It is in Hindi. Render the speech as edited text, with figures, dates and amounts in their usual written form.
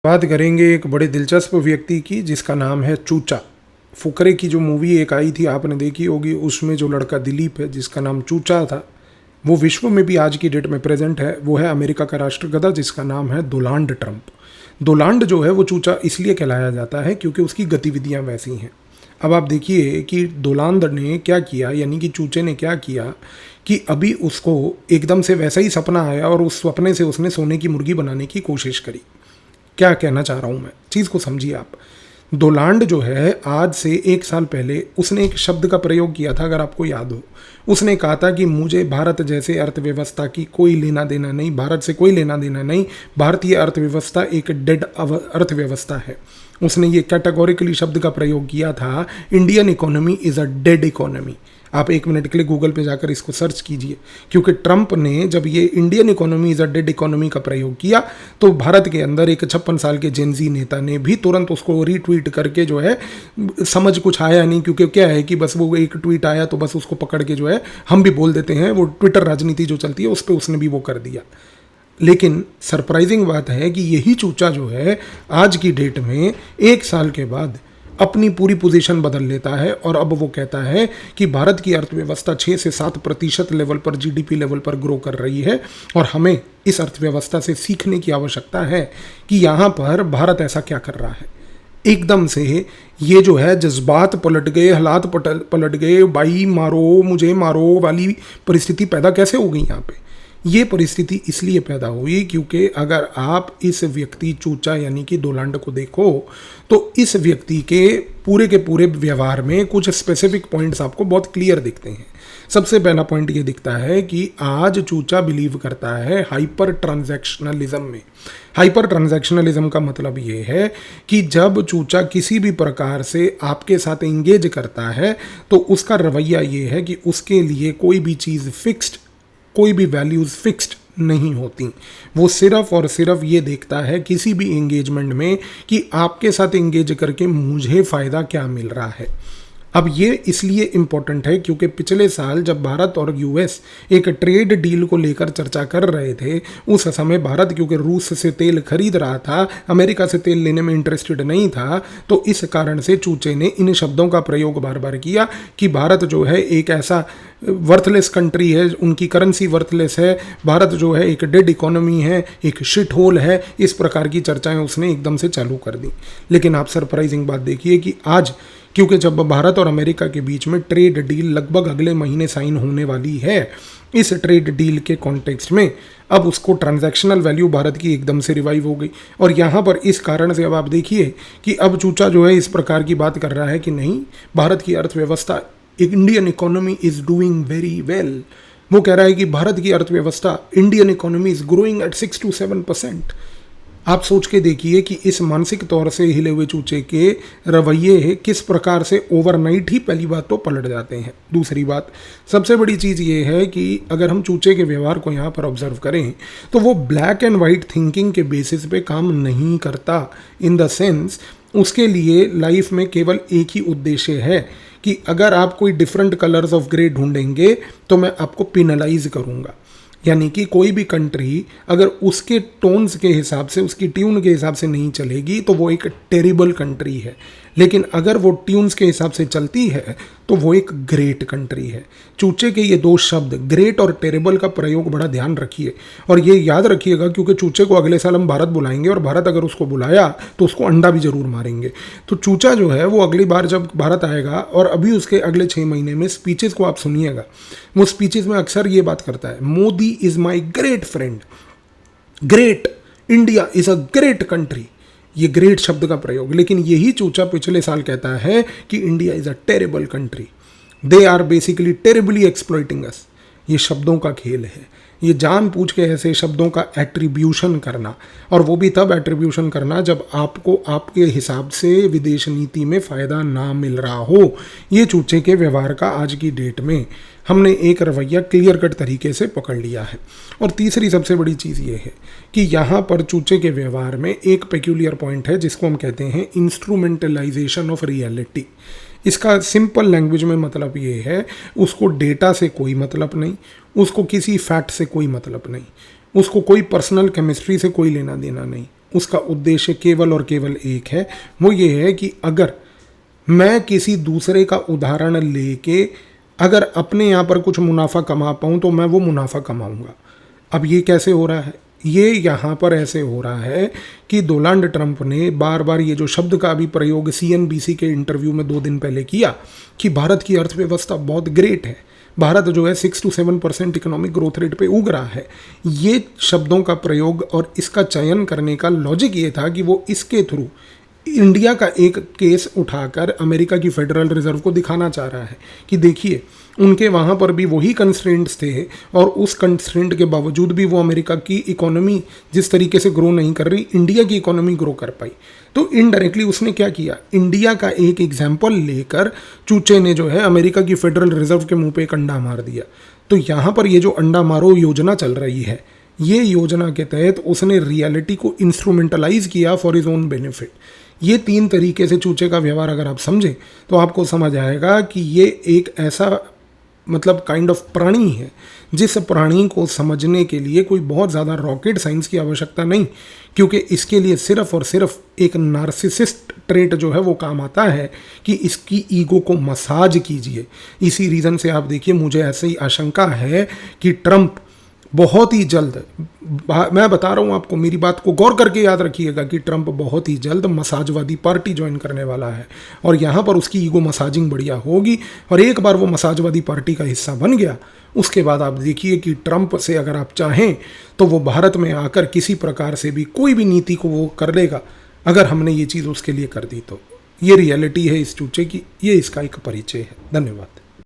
बात करेंगे एक बड़े दिलचस्प व्यक्ति की जिसका नाम है चूचा। फुकरे की जो मूवी एक आई थी आपने देखी होगी, उसमें जो लड़का दिलीप है जिसका नाम चूचा था, वो विश्व में भी आज की डेट में प्रेजेंट है। वो है अमेरिका का राष्ट्रगधा जिसका नाम है डोनाल्ड ट्रंप। डोनाल्ड जो है वो चूचा इसलिए कहलाया जाता है क्योंकि उसकी गतिविधियां वैसी हैं। अब आप देखिए कि डोनाल्ड ने क्या किया, यानी कि चूचे ने क्या किया कि अभी उसको एकदम से वैसा ही सपना आया और उस सपने से उसने सोने की मुर्गी बनाने की कोशिश करी। क्या कहना चाह रहा हूँ मैं, चीज़ को समझिए आप। डोनाल्ड जो है आज से 1 साल पहले उसने एक शब्द का प्रयोग किया था, अगर आपको याद हो। उसने कहा था कि मुझे भारत जैसे अर्थव्यवस्था की कोई लेना देना नहीं, भारत से कोई लेना देना नहीं, भारतीय अर्थव्यवस्था एक डेड अर्थव्यवस्था है। उसने ये कैटेगोरिकली शब्द का प्रयोग किया था, Indian economy is a dead economy. आप 1 मिनट के लिए गूगल पे जाकर इसको सर्च कीजिए, क्योंकि ट्रंप ने जब ये Indian economy is a dead economy का प्रयोग किया तो भारत के अंदर एक 56 साल के जेनजी नेता ने भी तुरंत उसको रीट्वीट करके जो है, समझ कुछ आया नहीं, क्योंकि क्या है कि बस वो एक ट्वीट आया तो बस उसको पकड़ के जो है हम भी बोल देते हैं, वो ट्विटर राजनीति जो चलती है उस पर उसने भी वो कर दिया। लेकिन सरप्राइजिंग बात है कि यही चूचा जो है आज की डेट में 1 साल के बाद अपनी पूरी पोजीशन बदल लेता है और अब वो कहता है कि भारत की अर्थव्यवस्था 6 से 7% लेवल पर, जीडीपी लेवल पर ग्रो कर रही है और हमें इस अर्थव्यवस्था से सीखने की आवश्यकता है कि यहाँ पर भारत ऐसा क्या कर रहा है। एकदम से ये जो है जज्बात पलट गए, हालात पलट गए, भाई मारो मुझे मारो वाली परिस्थिति पैदा कैसे हो गई यहाँ पे। ये परिस्थिति इसलिए पैदा हुई क्योंकि अगर आप इस व्यक्ति चूचा यानी कि डोनाल्ड को देखो तो इस व्यक्ति के पूरे व्यवहार में कुछ स्पेसिफिक पॉइंट्स आपको बहुत क्लियर दिखते हैं। सबसे पहला पॉइंट ये दिखता है कि आज चूचा बिलीव करता है हाइपर ट्रांजैक्शनलिज्म में। हाइपर ट्रांजैक्शनलिज्म का मतलब ये है कि जब चूचा किसी भी प्रकार से आपके साथ एंगेज करता है तो उसका रवैया ये है कि उसके लिए कोई भी चीज़ फिक्स्ड, कोई भी वैल्यूज़ फिक्स्ड नहीं होती। वो सिर्फ और सिर्फ ये देखता है किसी भी एंगेजमेंट में कि आपके साथ एंगेज करके मुझे फ़ायदा क्या मिल रहा है। अब ये इसलिए इम्पोर्टेंट है क्योंकि पिछले साल जब भारत और यूएस एक ट्रेड डील को लेकर चर्चा कर रहे थे, उस समय भारत क्योंकि रूस से तेल खरीद रहा था, अमेरिका से तेल लेने में इंटरेस्टेड नहीं था, तो इस कारण से चूचे ने इन शब्दों का प्रयोग बार बार किया कि भारत जो है एक ऐसा वर्थलेस कंट्री है, उनकी करेंसी वर्थलेस है, भारत जो है एक डेड इकोनॉमी है, एक शिट होल है। इस प्रकार की चर्चाएं उसने एकदम से चालू कर दी। लेकिन आप सरप्राइजिंग बात देखिए कि आज क्योंकि जब भारत और अमेरिका के बीच में ट्रेड डील लगभग अगले महीने साइन होने वाली है, इस ट्रेड डील के कॉन्टेक्स्ट में अब उसको ट्रांजैक्शनल वैल्यू भारत की एकदम से रिवाइव हो गई। और यहाँ पर इस कारण से अब आप देखिए कि अब चूचा जो है इस प्रकार की बात कर रहा है कि नहीं, भारत की अर्थव्यवस्था, Indian economy is doing very well. वो कह रहा है कि भारत की अर्थव्यवस्था, Indian economy is growing at 6 to 7%। आप सोच के देखिए कि इस मानसिक तौर से हिले हुए चूचे के रवैये किस प्रकार से ओवरनाइट ही पहली बात तो पलट जाते हैं। दूसरी बात, सबसे बड़ी चीज़ ये है कि अगर हम चूचे के व्यवहार को यहाँ पर ऑब्जर्व करें तो वो ब्लैक एंड वाइट थिंकिंग के बेसिस पे काम नहीं करता। इन द सेंस उसके लिए लाइफ में केवल एक ही उद्देश्य है कि अगर आप कोई डिफरेंट कलर्स ऑफ ग्रे ढूंढेंगे तो मैं आपको पिनलाइज करूँगा। यानी कि कोई भी कंट्री अगर उसके टोन्स के हिसाब से, उसकी ट्यून के हिसाब से नहीं चलेगी तो वो एक टेरिबल कंट्री है, लेकिन अगर वो ट्यून्स के हिसाब से चलती है तो वो एक ग्रेट कंट्री है। चूचे के ये 2 शब्द ग्रेट और टेरिबल का प्रयोग बड़ा ध्यान रखिए और ये याद रखिएगा, क्योंकि चूचे को अगले साल हम भारत बुलाएंगे और भारत अगर उसको बुलाया तो उसको अंडा भी जरूर मारेंगे। तो चूचा जो है वो अगली बार जब भारत आएगा और अभी उसके अगले 6 महीने में स्पीचेस को आप सुनिएगा, वो स्पीचेस में अक्सर ये बात करता है, Modi is my great friend, great India is a great country, ये ग्रेट शब्द का प्रयोग। लेकिन यही चूचा पिछले साल कहता है कि India is a terrible country, they are basically terribly exploiting us. ये शब्दों का खेल है, ये जानबूझ के ऐसे शब्दों का एट्रीब्यूशन करना, और वो भी तब एट्रीब्यूशन करना जब आपको आपके हिसाब से विदेश नीति में फ़ायदा ना मिल रहा हो। ये चूचे के व्यवहार का आज की डेट में हमने एक रवैया क्लियर कट तरीके से पकड़ लिया है। और तीसरी सबसे बड़ी चीज़ ये है कि यहाँ पर चूचे के व्यवहार में एक पेक्यूलियर पॉइंट है जिसको हम कहते हैं इंस्ट्रूमेंटलाइजेशन ऑफ रियलिटी। इसका सिंपल लैंग्वेज में मतलब ये है, उसको डेटा से कोई मतलब नहीं, उसको किसी फैक्ट से कोई मतलब नहीं, उसको कोई पर्सनल केमिस्ट्री से कोई लेना देना नहीं, उसका उद्देश्य केवल और केवल एक है, वो ये है कि अगर मैं किसी दूसरे का उदाहरण लेके अगर अपने यहाँ पर कुछ मुनाफा कमा पाऊँ तो मैं वो मुनाफा कमाऊँगा। अब ये कैसे हो रहा है? ये यहाँ पर ऐसे हो रहा है कि डोनाल्ड ट्रंप ने बार बार ये जो शब्द का भी प्रयोग CNBC के इंटरव्यू में 2 दिन पहले किया कि भारत की अर्थव्यवस्था बहुत ग्रेट है, भारत जो है 6 to 7% इकोनॉमिक ग्रोथ रेट पे उग रहा है। ये शब्दों का प्रयोग और इसका चयन करने का लॉजिक ये था कि वो इसके थ्रू इंडिया का एक केस उठाकर अमेरिका की फेडरल रिजर्व को दिखाना चाह रहा है कि देखिए उनके वहाँ पर भी वही कंस्ट्रेंट्स थे और उस कंस्ट्रेंट के बावजूद भी वो अमेरिका की इकोनॉमी जिस तरीके से ग्रो नहीं कर रही, इंडिया की इकोनॉमी ग्रो कर पाई। तो इनडायरेक्टली उसने क्या किया, इंडिया का एक एग्जाम्पल लेकर चूचे ने जो है अमेरिका की फेडरल रिजर्व के मुंह पे एक अंडा मार दिया। तो यहाँ पर ये जो अंडा मारो योजना चल रही है, ये योजना के तहत उसने रियलिटी को इंस्ट्रूमेंटलाइज किया फॉर हिज ओन बेनिफिट। ये 3 तरीके से चूचे का व्यवहार अगर आप समझें तो आपको समझ आएगा कि ये एक ऐसा मतलब काइंड ऑफ प्राणी है जिस प्राणी को समझने के लिए कोई बहुत ज़्यादा रॉकेट साइंस की आवश्यकता नहीं, क्योंकि इसके लिए सिर्फ और सिर्फ एक नार्सिसिस्ट ट्रेट जो है वो काम आता है कि इसकी ईगो को मसाज कीजिए। इसी रीज़न से आप देखिए, मुझे ऐसे ही आशंका है कि ट्रंप बहुत ही जल्द, मैं बता रहा हूँ आपको, मेरी बात को गौर करके याद रखिएगा कि ट्रंप बहुत ही जल्द मसाजवादी पार्टी ज्वाइन करने वाला है और यहाँ पर उसकी ईगो मसाजिंग बढ़िया होगी। और एक बार वो मसाजवादी पार्टी का हिस्सा बन गया, उसके बाद आप देखिए कि ट्रंप से अगर आप चाहें तो वो भारत में आकर किसी प्रकार से भी कोई भी नीति को वो कर लेगा अगर हमने ये चीज़ उसके लिए कर दी तो। ये रियलिटी है इस चूचे की, ये इसका एक परिचय है। धन्यवाद।